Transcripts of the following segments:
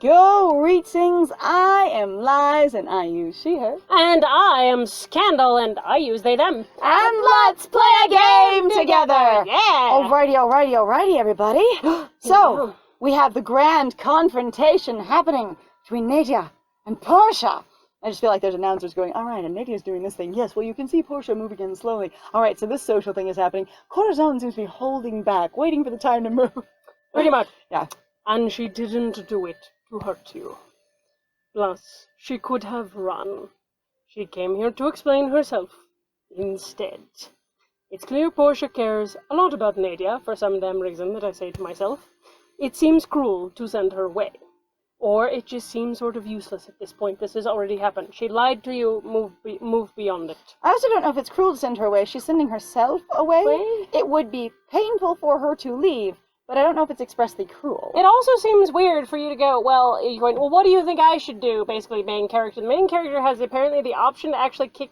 Greetings, I am Lies, and I use she, her. And I am Scandal, and I use they, them. And let's play a game together! Yeah! Alrighty, everybody. So, we have the grand confrontation happening between Nadia and Portia. I just feel like there's announcers going, alright, and Nadia's doing this thing. Yes, well, you can see Portia moving in slowly. Alright, so this social thing is happening. Corazon seems to be holding back, waiting for the time to move. Pretty much. Yeah. And she didn't do it to hurt you. Plus, she could have run. She came here to explain herself instead. It's clear Portia cares a lot about Nadia for some damn reason that I say to myself. It seems cruel to send her away. Or it just seems sort of useless at this point. This has already happened. She lied to you, move beyond it. I also don't know if it's cruel to send her away. She's sending herself away. It would be painful for her to leave, but I don't know if it's expressly cruel. It also seems weird for you to go, well, you're going, well, what do you think I should do, basically, main character? The main character has apparently the option to actually kick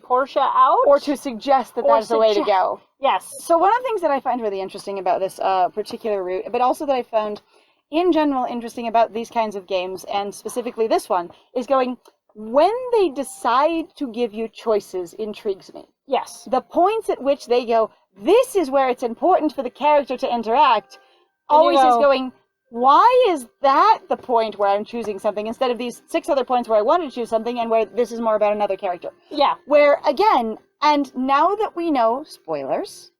Portia out? Or to suggest that that's the way to go. Yes. So one of the things that I find really interesting about this particular route, but also that I found in general interesting about these kinds of games, and specifically this one, is going, when they decide to give you choices intrigues me. Yes. The points at which they go, this is where it's important for the character to interact, always is going, why is that the point where I'm choosing something instead of these 6 other points where I wanted to choose something and where this is more about another character? Yeah. Where, again, and now that we know, spoilers,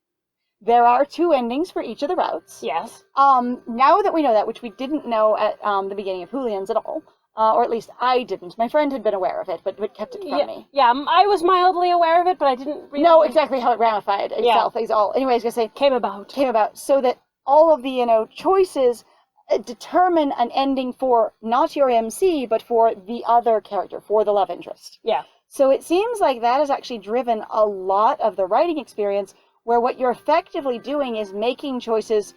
there are 2 endings for each of the routes. Yes. Now that we know that, which we didn't know at the beginning of Hooligans at all, or at least I didn't. My friend had been aware of it, but kept it from me. Yeah, I was mildly aware of it, but I didn't really know exactly how it ramified itself. Is all. Anyway, I was going to say... Came about. So that all of the, choices determine an ending for not your MC, but for the other character, for the love interest. Yeah. So it seems like that has actually driven a lot of the writing experience, where what you're effectively doing is making choices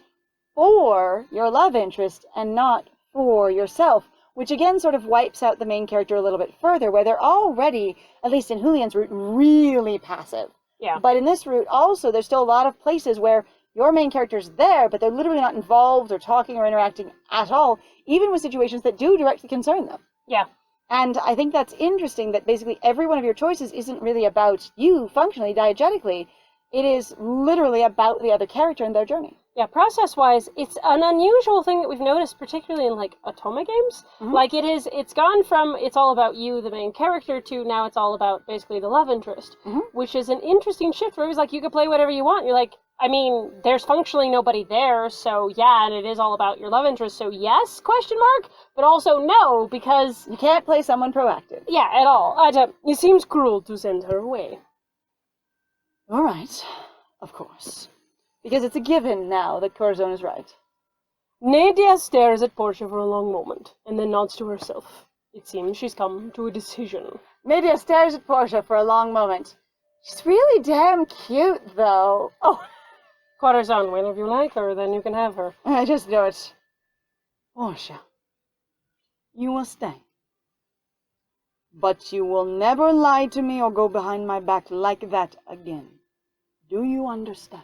for your love interest and not for yourself, which again sort of wipes out the main character a little bit further, where they're already, at least in Hooligans' route, really passive. Yeah. But in this route also, there's still a lot of places where your main character's there, but they're literally not involved or talking or interacting at all, even with situations that do directly concern them. Yeah. And I think that's interesting that basically every one of your choices isn't really about you functionally, diegetically. It is literally about the other character and their journey. Yeah, process-wise, it's an unusual thing that we've noticed, particularly in, Otome games. Mm-hmm. It's gone from it's all about you, the main character, to now it's all about, basically, the love interest. Mm-hmm. Which is an interesting shift, where it was you can play whatever you want. You're like, I mean, there's functionally nobody there, so yeah, and it is all about your love interest, so yes, ? But also no, because... You can't play someone proactive. Yeah, at all. It seems cruel to send her away. All right, of course. Because it's a given now that Corazon is right. Nadia stares at Portia for a long moment, and then nods to herself. It seems she's come to a decision. Nadia stares at Portia for a long moment. She's really damn cute, though. Oh, Corazon, well, if you like her, then you can have her. I just know it. Portia, you will stay. But you will never lie to me or go behind my back like that again. Do you understand?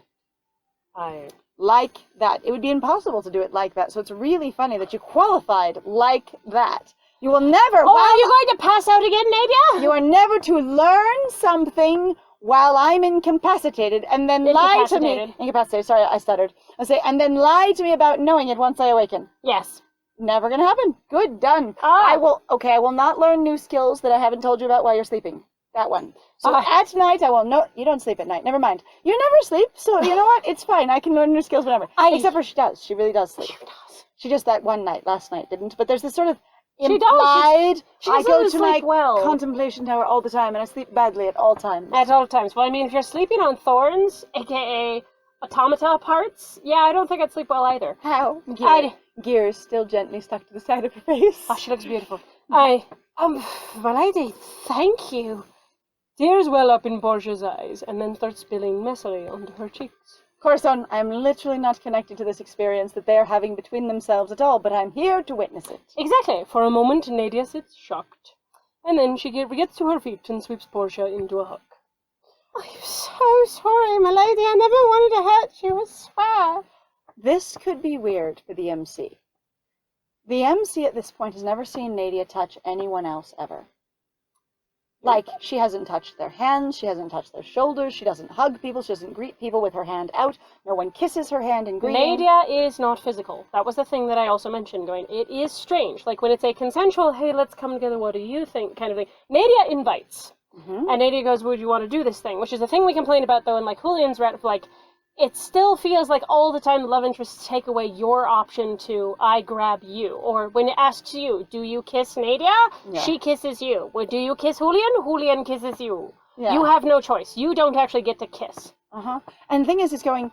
Like that. It would be impossible to do it like that, so it's really funny that you qualified like that. You will never... Oh, are you going to pass out again, Nadia? You are never to learn something while I'm incapacitated, and then lie to me... Incapacitated, sorry, I stuttered. I say, and then lie to me about knowing it once I awaken. Yes. Never gonna happen. Good, done. I will not learn new skills that I haven't told you about while you're sleeping. That one. So at night, I will know... You don't sleep at night. Never mind. You never sleep, so you know what? It's fine. I can learn new skills whenever. Except for she does. She really does sleep. She does. She just that one night, last night, didn't. But there's this sort of implied... She I go to my contemplation tower all the time, and I sleep badly at all times. At all times. Well, I mean, if you're sleeping on thorns, a.k.a. automata parts, yeah, I don't think I'd sleep well either. How? Gears still gently stuck to the side of her face. Oh, she looks beautiful. Thank you. Tears well up in Portia's eyes, and then start spilling messily onto her cheeks. Corazon, I am literally not connected to this experience that they are having between themselves at all, but I'm here to witness it. Exactly. For a moment, Nadia sits shocked. And then she gets to her feet and sweeps Portia into a hug. I'm so sorry, my lady. I never wanted to hurt you, I swear. This could be weird for the MC. The MC at this point has never seen Nadia touch anyone else ever. Like, she hasn't touched their hands, she hasn't touched their shoulders, she doesn't hug people, she doesn't greet people with her hand out, no one kisses her hand in greeting. Nadia is not physical. That was the thing that I also mentioned, going, it is strange. Like, when it's a consensual, hey, let's come together, what do you think, kind of thing. Nadia invites. Mm-hmm. And Nadia goes, would you want to do this thing? Which is the thing we complain about, though, in, like, Julian's rat, like, it still feels like all the time the love interests take away your option to, I grab you. Or when it asks you, do you kiss Nadia? Yeah. She kisses you. Well, do you kiss Julian? Julian kisses you. Yeah. You have no choice. You don't actually get to kiss. And the thing is, it's going,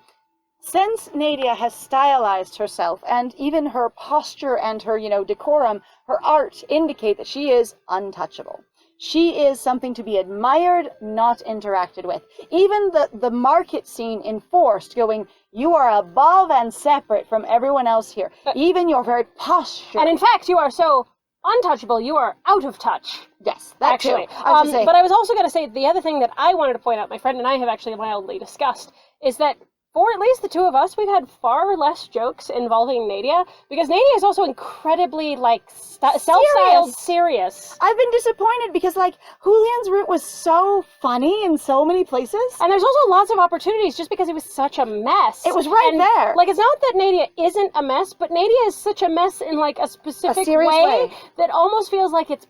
since Nadia has stylized herself, and even her posture and her, decorum, her art indicate that she is untouchable. She is something to be admired, not interacted with. Even the market scene enforced, going, you are above and separate from everyone else here. Even your very posture. And in fact, you are so untouchable, you are out of touch. Yes, that actually. Too. But I was also going to say, the other thing that I wanted to point out, my friend and I have actually mildly discussed, is that for at least the two of us, we've had far less jokes involving Nadia, because Nadia is also incredibly, self-styled serious. I've been disappointed because, Julian's route was so funny in so many places. And there's also lots of opportunities just because it was such a mess. It was there. It's not that Nadia isn't a mess, but Nadia is such a mess in, a specific way that almost feels like it's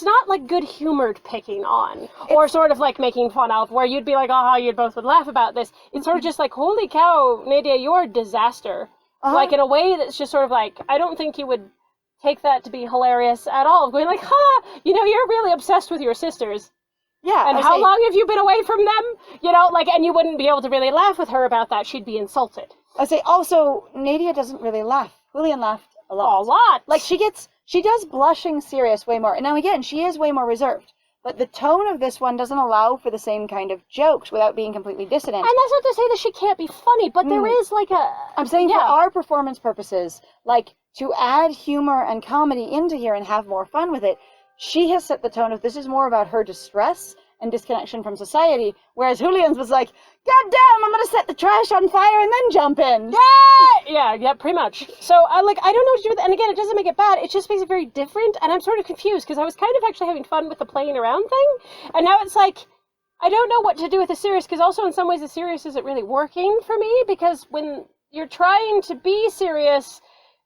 not, good-humored picking on, or sort of, making fun of, where you'd be like, oh, you both would laugh about this. It's sort of just holy cow, Nadia, you're a disaster. In a way that's just sort of I don't think you would take that to be hilarious at all, going you're really obsessed with your sisters. Yeah. And how long have you been away from them? And you wouldn't be able to really laugh with her about that. She'd be insulted. I say, also, Nadia doesn't really laugh. Julian laughed a lot. A lot. She does blushing serious way more. And now again, she is way more reserved. But the tone of this one doesn't allow for the same kind of jokes without being completely dissonant. And that's not to say that she can't be funny, but there is I'm saying for our performance purposes, to add humor and comedy into here and have more fun with it, she has set the tone of this is more about her distress and disconnection from society, whereas Julian's was God damn, I'm gonna set the trash on fire and then jump in. Yeah, pretty much. So, I don't know what to do with it, and again, it doesn't make it bad, it just makes it very different, and I'm sort of confused, because I was kind of actually having fun with the playing around thing, and now it's I don't know what to do with the serious, because also in some ways the serious isn't really working for me, because when you're trying to be serious,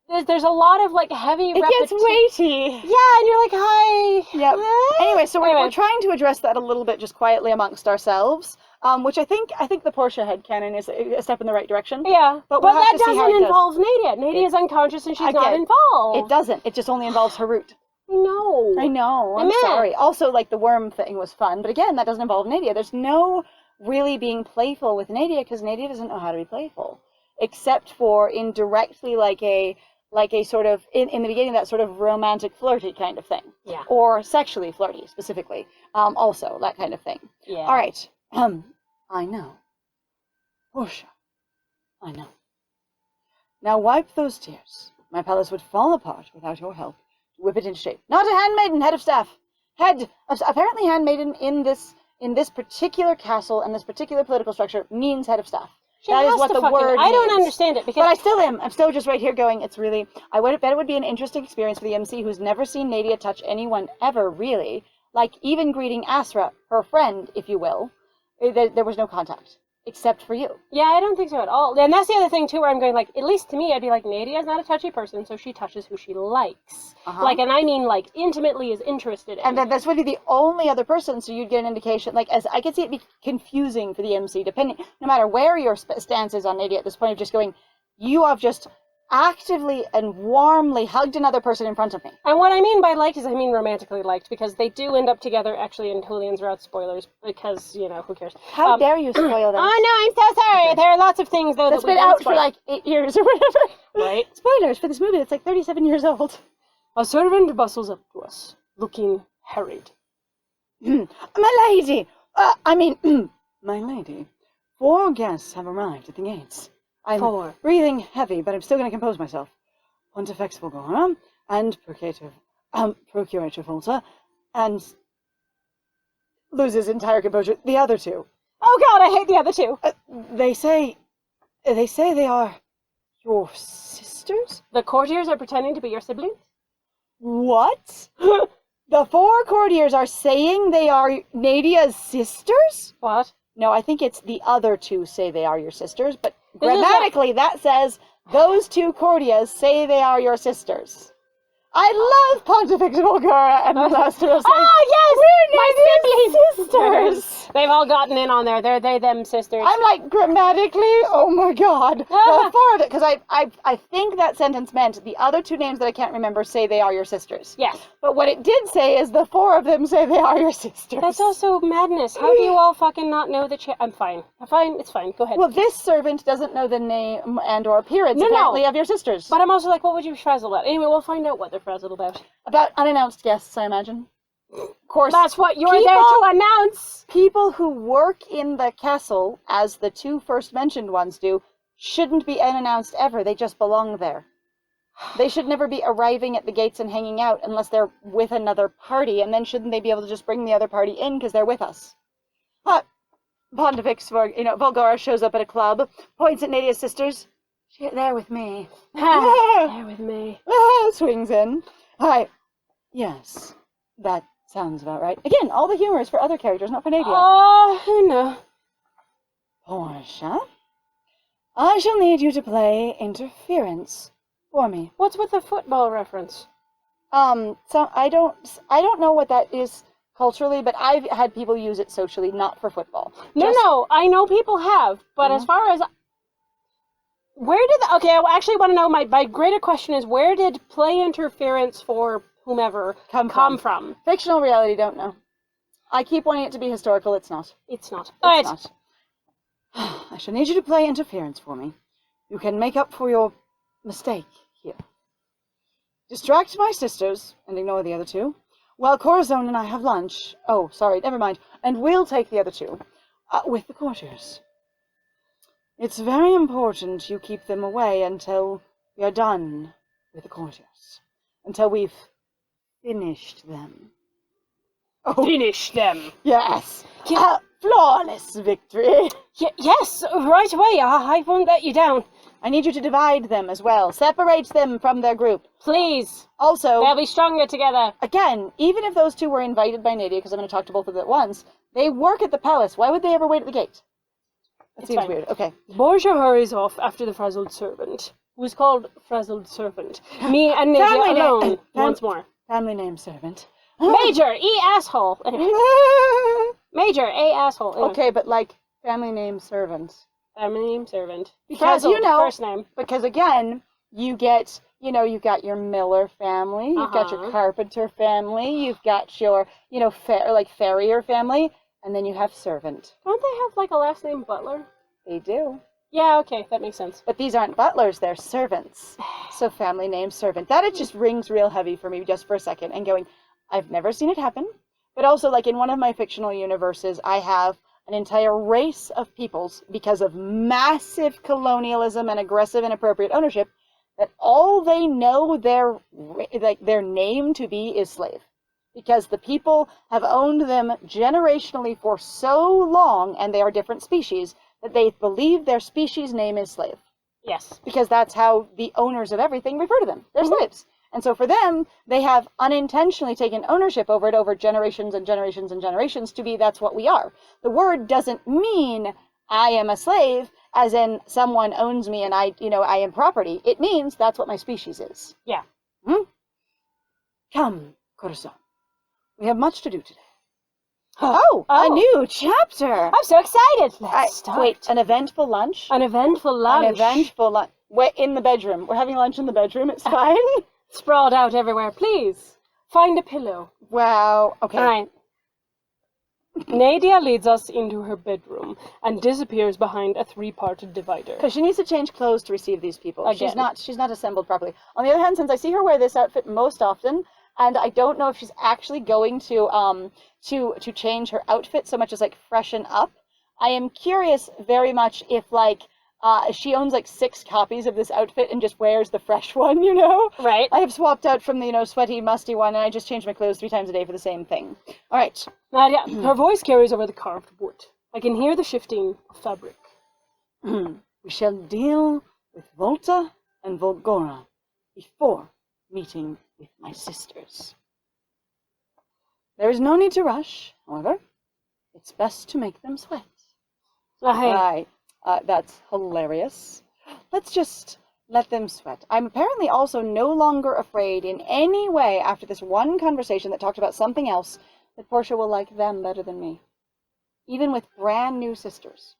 there's a lot of heavy It gets weighty. Yeah, and you're hi. Yep. Anyway, so we're trying to address that a little bit just quietly amongst ourselves, which I think the Portia headcanon is a step in the right direction. Yeah, but that doesn't involve Nadia. Nadia is unconscious and she's not involved. It doesn't. It just only involves her root. I know. I'm sorry. Also, the worm thing was fun, but again, that doesn't involve Nadia. There's no really being playful with Nadia because Nadia doesn't know how to be playful, except for indirectly a sort of, in the beginning, that sort of romantic flirty kind of thing. Yeah. Or sexually flirty, specifically. Also, that kind of thing. Yeah. All right. I know. Portia. I know. Now wipe those tears. My palace would fall apart without your help. Whip it into shape. Not a handmaiden, head of staff. Apparently handmaiden in this particular castle and this particular political structure means head of staff. That is what the word means. I don't understand it because... But I still am. I'm still just right here going, it's really... I would bet it would be an interesting experience for the MC who's never seen Nadia touch anyone ever, really. Even greeting Asra, her friend, if you will. There was no contact. Except for you. Yeah, I don't think so at all. And that's the other thing, too, where I'm going, at least to me, I'd be Nadia's not a touchy person, so she touches who she likes. And I mean, intimately is interested in. And then this would be the only other person, so you'd get an indication, as I could see it be confusing for the MC, depending, no matter where your stance is on Nadia at this point, of just going, you have just actively and warmly hugged another person in front of me. And what I mean by liked is I mean romantically liked, because they do end up together actually in Julian's route, spoilers, because, who cares. How dare you spoil them? Oh no, I'm so sorry. Okay. There are lots of things though that's been out for 8 years or whatever. Right? Spoilers for this movie that's 37 years old. A servant bustles up to us, looking harried. My lady! My lady. 4 guests have arrived at the gates. I'm breathing heavy, but I'm still going to compose myself. Pontifex Fulgora, and Procurator Volta, and loses entire composure. The other 2. Oh God, I hate the other 2. They say they are your sisters. sisters? The courtiers are pretending to be your siblings? What? The 4 courtiers are saying they are Nadia's sisters? What? No, I think it's the other 2 say they are your sisters, but This is grammatically that says those 2 courtiers say they are your sisters. I love Pontifex Vulgara and Melastero saying, Oh, yes! we're Nadia's sisters! They've all gotten in on there. They're them sisters. I'm like, grammatically, oh my god. The 4 of it, because I think that sentence meant the other 2 names that I can't remember say they are your sisters. Yes. But what it did say is the 4 of them say they are your sisters. That's also madness. How do you all fucking not know that I'm fine. I'm fine. It's fine. Go ahead. Well, this servant doesn't know the name and or appearance, apparently, of your sisters. But I'm also like, what would you be frazzled about? Anyway, we'll find out what they're frazzled about. About unannounced guests, I imagine. Of course. That's what you're there to announce! People who work in the castle, as the 2 first mentioned ones do, shouldn't be unannounced ever. They just belong there. They should never be arriving at the gates and hanging out unless they're with another party, and then shouldn't they be able to just bring the other party in because they're with us? Pontifex Vulgara shows up at a club, points at Nadia's sisters. They're with me. They're with me. Swings in. Hi. Yes, that sounds about right. Again, all the humor is for other characters, not for Nadia. Oh, no. Portia, I shall need you to play interference for me. What's with the football reference? So I don't know what that is culturally, but I've had people use it socially, not for football. No, I know people have, but as far as... Okay, I actually want to know, my greater question is, where did play interference for whomever come from? Fictional reality, don't know. I keep wanting it to be historical, it's not. It's not. It's not. I shall need you to play interference for me. You can make up for your mistake here. Distract my sisters, and ignore the other 2, while Corazon and I have lunch. Oh, sorry, never mind. And we'll take the other 2, with the courtiers. It's very important you keep them away until we are done with the courtiers. Until we've finished them. Oh. Finish them. Yes. Flawless victory. Yes, right away. I won't let you down. I need you to divide them as well. Separate them from their group. Please. Also, they'll be stronger together. Again, even if those 2 were invited by Nadia, because I'm going to talk to both of them at once, they work at the palace. Why would they ever wait at the gate? That seems weird. Okay. Borgia hurries off after the frazzled servant, who's called frazzled servant. Me and Nadia alone. Once more. Family name servant. Major E asshole. Major A asshole. Anyway. Okay, but like family name servant. Family name servant. Because frazzled, first name. Because again, you've got your Miller family, you've got your Carpenter family, you've got your Farrier family. And then you have servant. Don't they have like a last name Butler? They do. Yeah, okay, that makes sense. But these aren't butlers, they're servants. So family name servant. That it just rings real heavy for me just for a second and going, I've never seen it happen. But also, like in one of my fictional universes, I have an entire race of peoples, because of massive colonialism and aggressive inappropriate ownership, that all they know their name to be is slave. Because the people have owned them generationally for so long, and they are different species, that they believe their species name is slave. Yes. Because that's how the owners of everything refer to them. They're slaves. And so for them, they have unintentionally taken ownership over it over generations and generations and generations to be that's what we are. The word doesn't mean I am a slave, as in someone owns me and I am property. It means that's what my species is. Yeah. Come, Corazon. We have much to do today. Oh, a new chapter! I'm so excited! Let's start. Wait, an eventful lunch? An eventful lunch? An eventful lunch. Wait, in the bedroom. We're having lunch in the bedroom, it's fine. Sprawled out everywhere, please. Find a pillow. Wow, okay. All right. Nadia leads us into her bedroom and disappears behind a 3-parted divider. Because she needs to change clothes to receive these people. Again. She's not assembled properly. On the other hand, since I see her wear this outfit most often, and I don't know if she's actually going to change her outfit so much as like freshen up, I am curious very much if she owns 6 copies of this outfit and just wears the fresh one, Right. I have swapped out from the, sweaty, musty one, and I just change my clothes 3 times a day for the same thing. All right. Nadia, her voice carries over the carved wood. I can hear the shifting of fabric. We shall deal with Volta and Volgora before meeting with my sisters. There is no need to rush, however. It's best to make them sweat. Right. That's hilarious. Let's just let them sweat. I'm apparently also no longer afraid in any way after this one conversation that talked about something else that Portia will like them better than me. Even with brand new sisters.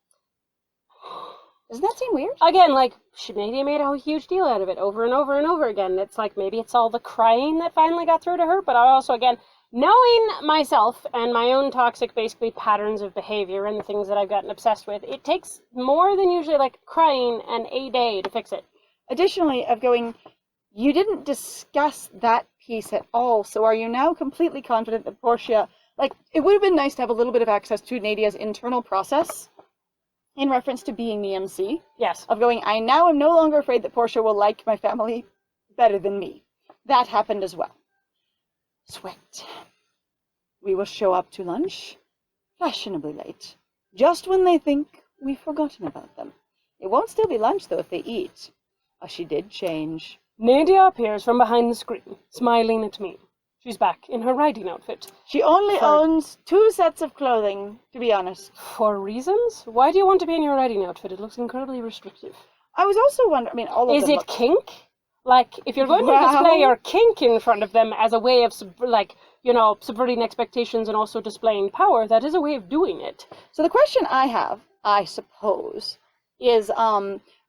Doesn't that seem weird? Again, like, Nadia made a huge deal out of it over and over and over again. It's like, maybe it's all the crying that finally got through to her, but I also, again, knowing myself and my own toxic, basically, patterns of behavior and the things that I've gotten obsessed with, it takes more than usually, like, crying and a day to fix it. Additionally, of going, you didn't discuss that piece at all, so are you now completely confident that Portia, like, it would have been nice to have a little bit of access to Nadia's internal process in reference to being the MC. Yes. Of going, I now am no longer afraid that Portia will like my family better than me. That happened as well. Sweat. We will show up to lunch, fashionably late, just when they think we've forgotten about them. It won't still be lunch, though, if they eat. She did change. Nadia appears from behind the screen, smiling at me. She's back in her riding outfit. She only owns 2 sets of clothing, to be honest. For reasons? Why do you want to be in your riding outfit? It looks incredibly restrictive. I was also wondering, I mean, all of them. Is it kink? Like, if you're going to display your kink in front of them as a way of, subverting expectations and also displaying power, that is a way of doing it. So the question I have, I suppose, is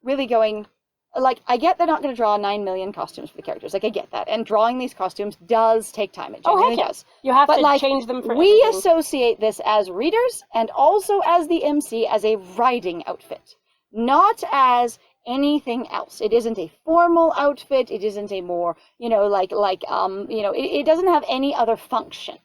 really going, like, I get they're not going to draw 9 million costumes for the characters. Like, I get that. And drawing these costumes does take time. It genuinely does. You have to change them for we everything. associate this as readers and also as the MC as a riding outfit, not as anything else. It isn't a formal outfit. It isn't a more, it doesn't have any other function.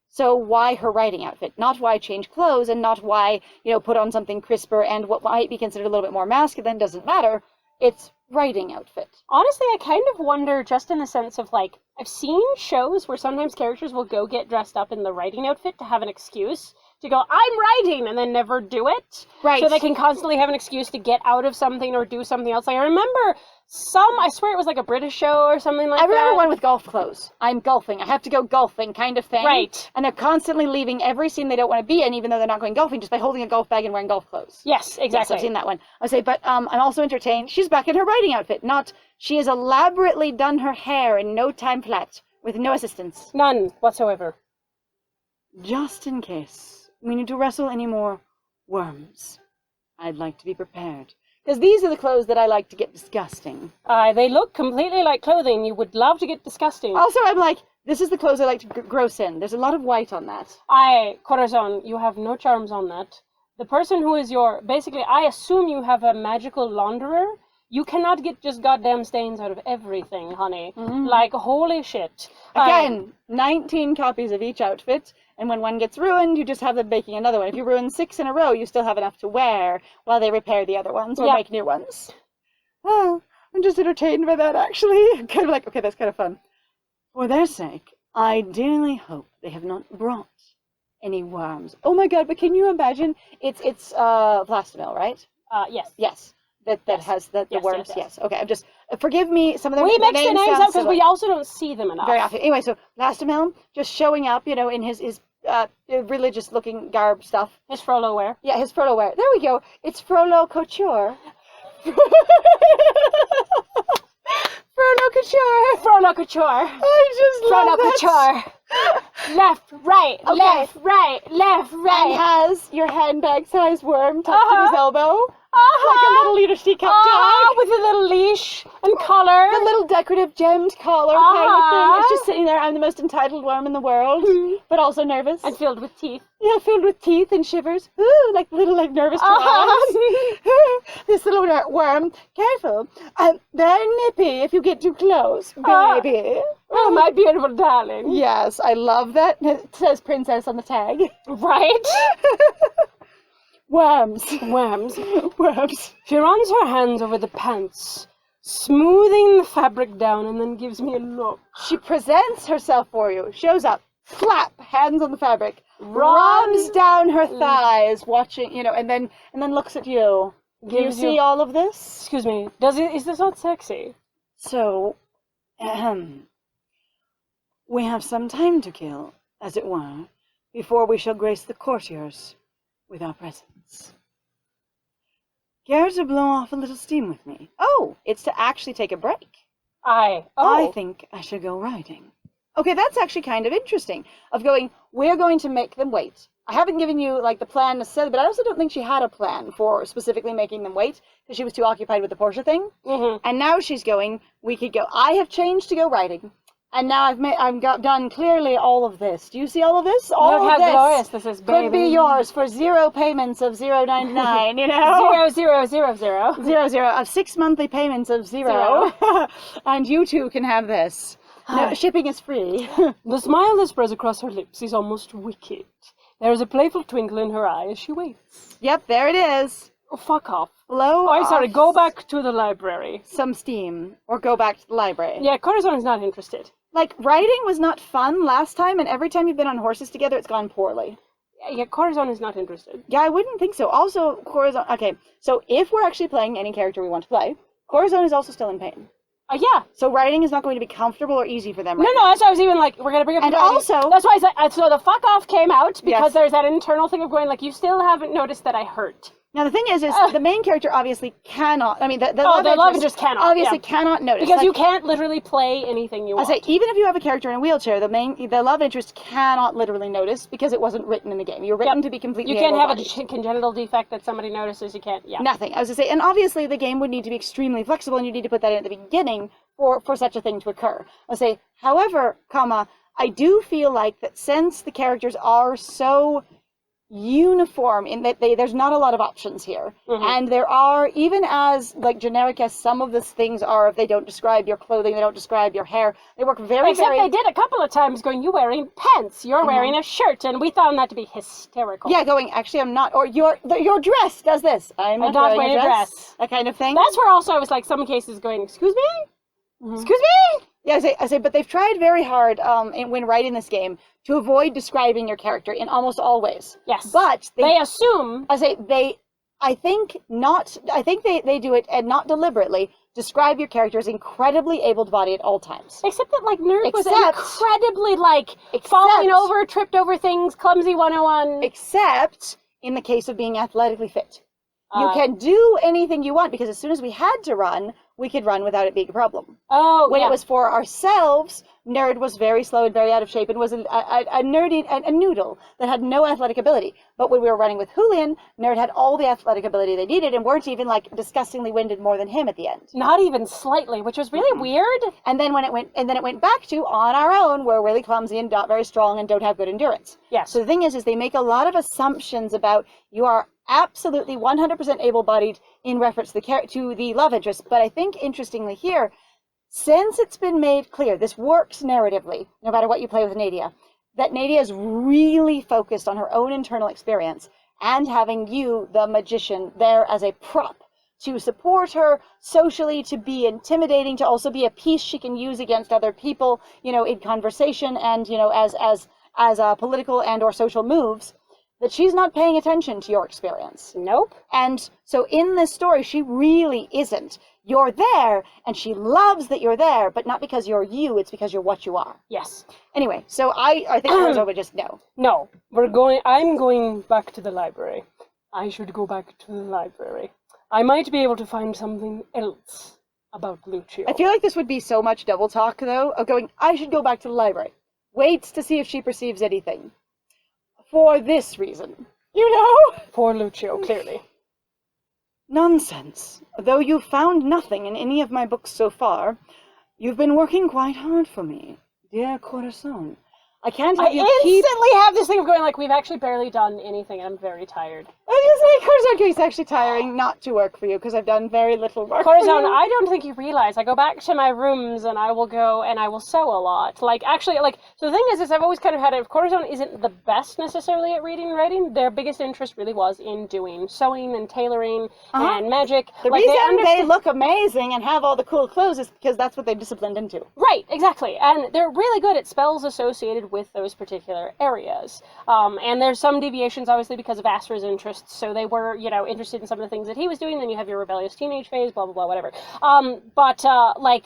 So why her riding outfit? Not why change clothes and not why, put on something crisper and what might be considered a little bit more masculine. Doesn't matter. It's riding outfit. Honestly, I kind of wonder, just in the sense of, like, I've seen shows where sometimes characters will go get dressed up in the riding outfit to have an excuse to go, I'm riding, and then never do it. Right. So they can constantly have an excuse to get out of something or do something else. Like, I remember I swear it was like a British show or something like that. I remember one with golf clothes. I'm golfing. I have to go golfing kind of thing. Right. And they're constantly leaving every scene they don't want to be in, even though they're not going golfing, just by holding a golf bag and wearing golf clothes. Yes, exactly. Yes, I've seen that one. I say, but I'm also entertained. She's back in her riding outfit. Not, she has elaborately done her hair in no time flat, with no assistance. None whatsoever. Just in case we need to wrestle any more worms, I'd like to be prepared. Because these are the clothes that I like to get disgusting. They look completely like clothing you would love to get disgusting. Also, I'm like, this is the clothes I like to gross in. There's a lot of white on that. Corazon, you have no charms on that. The person who is basically, I assume you have a magical launderer. You cannot get just goddamn stains out of everything, honey. Mm-hmm. Like, holy shit. Again, 19 copies of each outfit, and when one gets ruined, you just have them making another one. If you ruin 6 in a row, you still have enough to wear while they repair the other ones or make new ones. Oh, I'm just entertained by that, actually. I'm kind of like, okay, that's kind of fun. For their sake, I dearly hope they have not brought any worms. Oh my god, but can you imagine? It's Plastamil, right? Yes. Yes. That has the worms. Yes. Okay. I'm just forgive me. Some of them we mix the names up because we also don't see them enough very often. Anyway, so Plastamil just showing up, in his religious-looking garb stuff. His Frollo wear. Yeah, his Frollo wear. There we go. It's Frollo Couture. Frollo Couture. Frollo Couture. I just love Frollo Couture. Left, right, okay. left, right, left, right. And has your handbag-sized worm tucked to his elbow. Uh-huh. Like a little leader's teacup dog. With a little leash and collar. The little decorative gemmed collar kind of thing. It's just sitting there. I'm the most entitled worm in the world, but also nervous. And filled with teeth. Yeah, filled with teeth and shivers. Ooh, like little nervous dogs. This little worm. Careful. They're nippy if you get too close, baby. Oh, my beautiful darling. Yes, I love that. It says princess on the tag. Right? Worms. She runs her hands over the pants, smoothing the fabric down, and then gives me a look. She presents herself for you, shows up, flap, hands on the fabric, rubs down her thighs, watching, and then looks at you. Do you see all of this? Excuse me, is this not sexy? So, we have some time to kill, as it were, before we shall grace the courtiers with our presence. Care to blow off a little steam with me? Oh, it's to actually take a break. I think I should go riding. Okay, that's actually kind of interesting. Of going, we're going to make them wait. I haven't given you, like, the plan necessarily, but I also don't think she had a plan for specifically making them wait, because she was too occupied with the Portia thing. Mm-hmm. And now she's going, we could go, I have changed to go riding. And now I've done clearly all of this. Do you see all of this? All Look of how this glorious this is, baby. could be yours for 0 payments of 0.99, you know? 0, 0, 0, 0. 0 of 6 monthly payments of 0. And you too can have this. No, shipping is free. The smile that spreads across her lips is almost wicked. There is a playful twinkle in her eye as she waits. Yep, there it is. Oh, fuck off. Blow I'm sorry, off go back to the library. some steam. Or go back to the library. Yeah, Corazon is not interested. Like, riding was not fun last time, and every time you've been on horses together, it's gone poorly. Yeah, Corazon is not interested. Yeah, I wouldn't think so. Also, Corazon... Okay, so if we're actually playing any character we want to play, Corazon is also still in pain. Yeah. So riding is not going to be comfortable or easy for them right No, that's why I was even like, we're going to bring up And riding. also... That's why I said, so the fuck off came out, because Yes. there's that internal thing of going, like, you still haven't noticed that I hurt. Now, the thing is the main character obviously cannot... I mean, the love interest cannot, obviously cannot notice. Because like, you can't literally play anything you want. I say, even if you have a character in a wheelchair, the love interest cannot literally notice because it wasn't written in the game. You're written to be completely You can't have able-bodied. a congenital defect that somebody notices. You can't, Nothing. I was going to say, and obviously the game would need to be extremely flexible, and you need to put that in at the beginning for such a thing to occur. I would say, however, I do feel like that since the characters are so uniform in that there's not a lot of options here, and there are, even as like generic as some of the things are, if they don't describe your clothing, they don't describe your hair, they work very Except they did a couple of times going, you're wearing pants, you're wearing a shirt, and we found that to be hysterical. Yeah, going, actually I'm not, or your dress does this, I'm not wearing a dress, that kind of thing. That's where also I was like, some cases going, excuse me? Excuse me? Yeah, I say, but they've tried very hard when writing this game to avoid describing your character in almost all ways. Yes. But they assume. I think they do it, and not deliberately, describe your character as incredibly able-bodied at all times. Except that, like, Nerd was incredibly, like, falling over, tripped over things, clumsy 101. Except in the case of being athletically fit. You can do anything you want, because as soon as we had to run, we could run without it being a problem. When it was for ourselves, Nerd was very slow and very out of shape and was a noodle that had no athletic ability. But when we were running with Julian, Nerd had all the athletic ability they needed and weren't even like disgustingly winded more than him at the end. Not even slightly, which was really weird. And then it went back to on our own, we're really clumsy and not very strong and don't have good endurance. Yes. So the thing is they make a lot of assumptions about you are absolutely 100% able-bodied in reference to the love interest. But I think, interestingly here, since it's been made clear, this works narratively, no matter what you play with Nadia, that Nadia is really focused on her own internal experience and having you, the magician, there as a prop to support her socially, to be intimidating, to also be a piece she can use against other people, in conversation and, as political and or social moves, that she's not paying attention to your experience. Nope. And so in this story, she really isn't. You're there, and she loves that you're there, but not because you're you, it's because you're what you are. Yes. Anyway, so I think Corazon would just know. No, I'm going back to the library. I should go back to the library. I might be able to find something else about Lucio. I feel like this would be so much double talk, though, of going, I should go back to the library. Waits to see if she perceives anything. For this reason. For Lucio, clearly. Nonsense. Though you've found nothing in any of my books so far, you've been working quite hard for me, dear Corazon. I can't have you instantly have this thing of going, like, we've actually barely done anything, and I'm very tired. I was Corazon, it's actually tiring not to work for you, because I've done very little work Corazon, for you. I don't think you realize, I go back to my rooms, and I will go, and I will sew a lot. Like, actually, so the thing is I've always kind of had it, if Corazon isn't the best necessarily at reading and writing, their biggest interest really was in doing sewing and tailoring and magic. The reason they look amazing and have all the cool clothes is because that's what they're disciplined into. Right, exactly. And they're really good at spells associated aligned with those particular areas. And there's some deviations, obviously, because of Astra's interests. So they were, you know, interested in some of the things that he was doing. Then you have your rebellious teenage phase, blah, blah, blah, whatever. Like,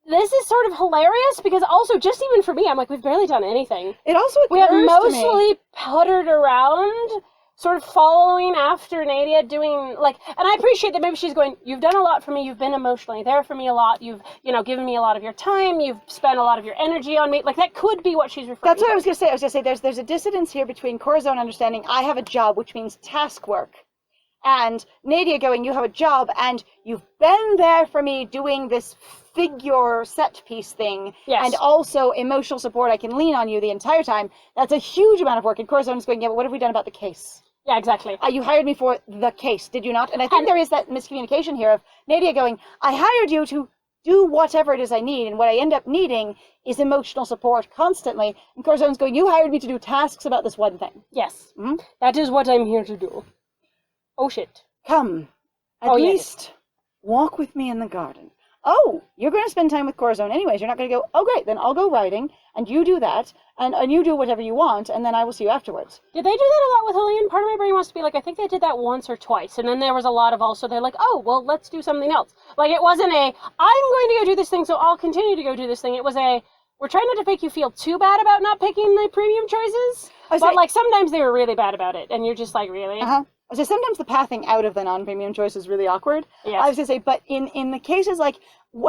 this is sort of hilarious because also, just even for me, I'm like, we've barely done anything. It also we have occurs to me- mostly puttered around, sort of following after Nadia, doing, like, and I appreciate that maybe she's going, you've done a lot for me, you've been emotionally there for me a lot, you've, you know, given me a lot of your time, you've spent a lot of your energy on me, like, that could be what she's referring to. That's what I was going to say. There's a dissonance here between Corazon understanding I have a job, which means task work, and Nadia going, you have a job, and you've been there for me doing this figure set piece thing, Yes. and also emotional support. I can lean on you the entire time. That's a huge amount of work. And Corazon's going, yeah, but what have we done about the case? Yeah, exactly. You hired me for the case, did you not? And I think there is that miscommunication here of Nadia going, I hired you to do whatever it is I need, and what I end up needing is emotional support constantly. And Corazon's going, you hired me to do tasks about this one thing. Yes. Mm-hmm. That is what I'm here to do. Oh, shit. Come, at least walk with me in the garden. Oh, you're going to spend time with Corazon anyways. You're not going to go, oh, great, then I'll go riding, and you do that, and you do whatever you want, and then I will see you afterwards. Did they do that a lot with Helene? Part of my brain wants to be like, I think they did that once or twice, and then there was a lot of also, they're like, oh, well, let's do something else. Like, it wasn't a, I'm going to go do this thing, so I'll continue to go do this thing. It was a, we're trying not to make you feel too bad about not picking the premium choices, but, like, sometimes they were really bad about it, and you're just like, really? Uh-huh. So sometimes the pathing out of the non-premium choice is really awkward. Yes. I was going to say, but in the cases like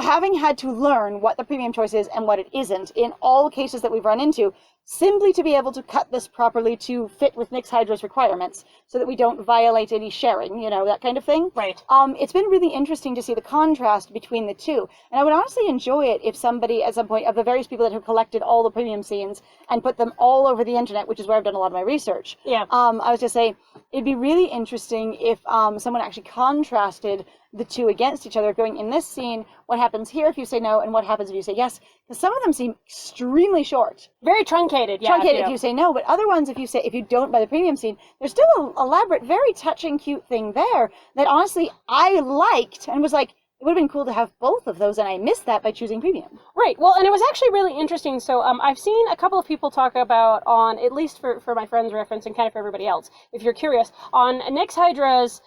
having had to learn what the premium choice is and what it isn't, in all cases that we've run into, simply to be able to cut this properly to fit with Nix Hydra's requirements so that we don't violate any sharing, you know, that kind of thing. Right. It's been really interesting to see the contrast between the two. And I would honestly enjoy it if somebody at some point, of the various people that have collected all the premium scenes and put them all over the internet, which is where I've done a lot of my research. Yeah. I was going to say, it'd be really interesting if someone actually contrasted the two against each other, going in this scene, what happens here if you say no, and what happens if you say yes? Because some of them seem extremely short. Very truncated, yeah. Truncated if you say no, but other ones, if you don't buy the premium scene, there's still an elaborate, very touching, cute thing there that honestly I liked and was like, it would have been cool to have both of those, and I missed that by choosing premium. Right. Well, and it was actually really interesting. So I've seen a couple of people talk about on, at least for my friend's reference and kind of for everybody else, if you're curious, on Nix Hydra's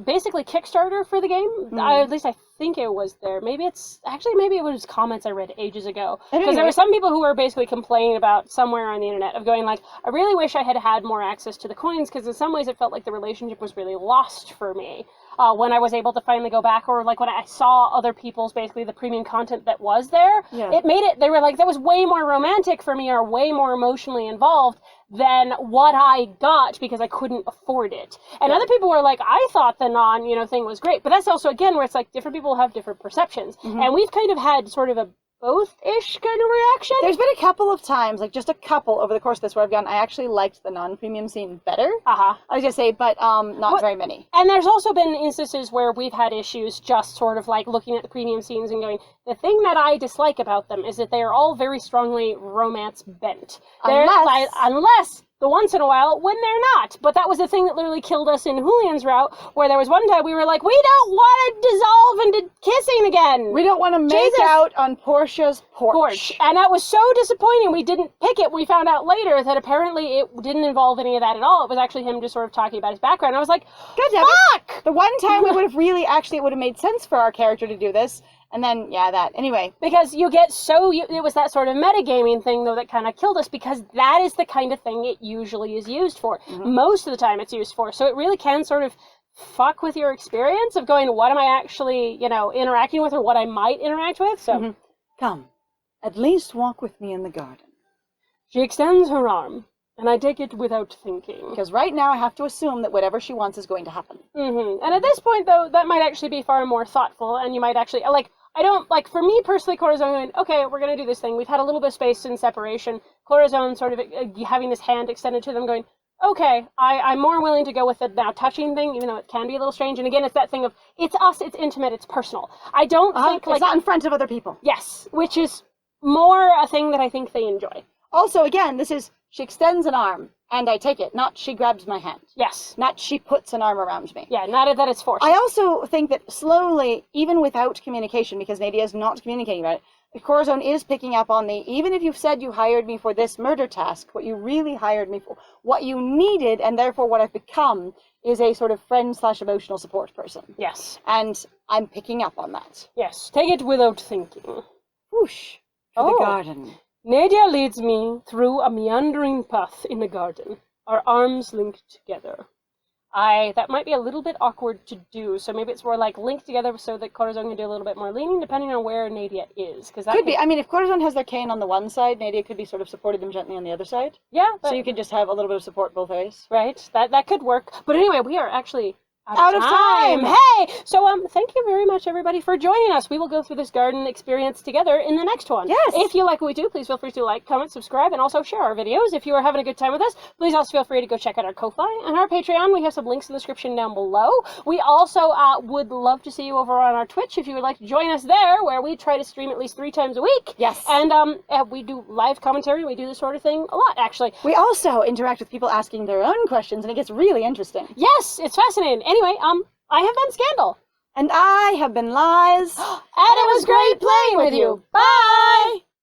basically Kickstarter for the game. At least I think it was there. Maybe it was comments I read ages ago. Because there were some people who were basically complaining about somewhere on the internet of going like, I really wish I had had more access to the coins, because in some ways it felt like the relationship was really lost for me. When I was able to finally go back, or like when I saw other people's, basically the premium content that was there, it made it, they were like, that was way more romantic for me, or way more emotionally involved than what I got because I couldn't afford it. And other people were like, I thought the thing was great. But that's also, again, where it's like different people have different perceptions. And we've kind of had sort of a both-ish kind of reaction. There's been a couple of times, like just a couple over the course of this, where I've gone, I actually liked the non-premium scene better. I was going to say, but not very many. And there's also been instances where we've had issues just sort of like looking at the premium scenes and going, the thing that I dislike about them is that they are all very strongly romance bent. Unless the once in a while when they're not. But that was the thing that literally killed us in Julian's route, where there was one time we were like, we don't want to dissolve into kissing again. We don't want to make out on Portia's porch. And that was so disappointing. We didn't pick it. We found out later that apparently it didn't involve any of that at all. It was actually him just sort of talking about his background. I was like, fuck! The one time we would have really, actually, it would have made sense for our character to do this. And then, anyway. Because you get it was that sort of metagaming thing, though, that kind of killed us, because that is the kind of thing it usually is used for. Most of the time it's used for. So it really can sort of fuck with your experience of going, what am I actually, interacting with, or what I might interact with? So, Come, at least walk with me in the garden. She extends her arm, and I take it without thinking. Because right now I have to assume that whatever she wants is going to happen. And at this point, though, that might actually be far more thoughtful, and you might actually, for me personally, Corazon going, okay, we're going to do this thing. We've had a little bit of space in separation. Corazon sort of having this hand extended to them going, okay, I'm more willing to go with the now touching thing, even though it can be a little strange. And again, it's that thing of, it's us, it's intimate, it's personal. I don't think, it's not in front of other people. Yes, which is more a thing that I think they enjoy. Also, again, this is, she extends an arm, and I take it, not she grabs my hand. Yes. Not she puts an arm around me. Yeah, not that it's forced. I also think that slowly, even without communication, because Nadia is not communicating about it, Corazon is picking up on even if you've said you hired me for this murder task, what you really hired me for, what you needed, and therefore what I've become, is a sort of friend/emotional support person. Yes. And I'm picking up on that. Yes. Take it without thinking. Whoosh. To the garden. Nadia leads me through a meandering path in the garden, our arms linked together. That might be a little bit awkward to do, so maybe it's more like linked together so that Corazon can do a little bit more leaning, depending on where Nadia is. Could be. I mean, if Corazon has their cane on the one side, Nadia could be sort of supporting them gently on the other side. Yeah. So you could just have a little bit of support both ways. Right. That could work. But anyway, we are actually out of time. Hey! So, thank you very much, everybody, for joining us. We will go through this garden experience together in the next one. Yes. If you like what we do, please feel free to like, comment, subscribe, and also share our videos. If you are having a good time with us, please also feel free to go check out our Ko-Fi and our Patreon. We have some links in the description down below. We also would love to see you over on our Twitch if you would like to join us there, where we try to stream at least 3 times a week. Yes. And we do live commentary. We do this sort of thing a lot, actually. We also interact with people asking their own questions, and it gets really interesting. Yes, it's fascinating. Anyway, I have been Scandal. And I have been Lies. And it was great playing with you. Bye!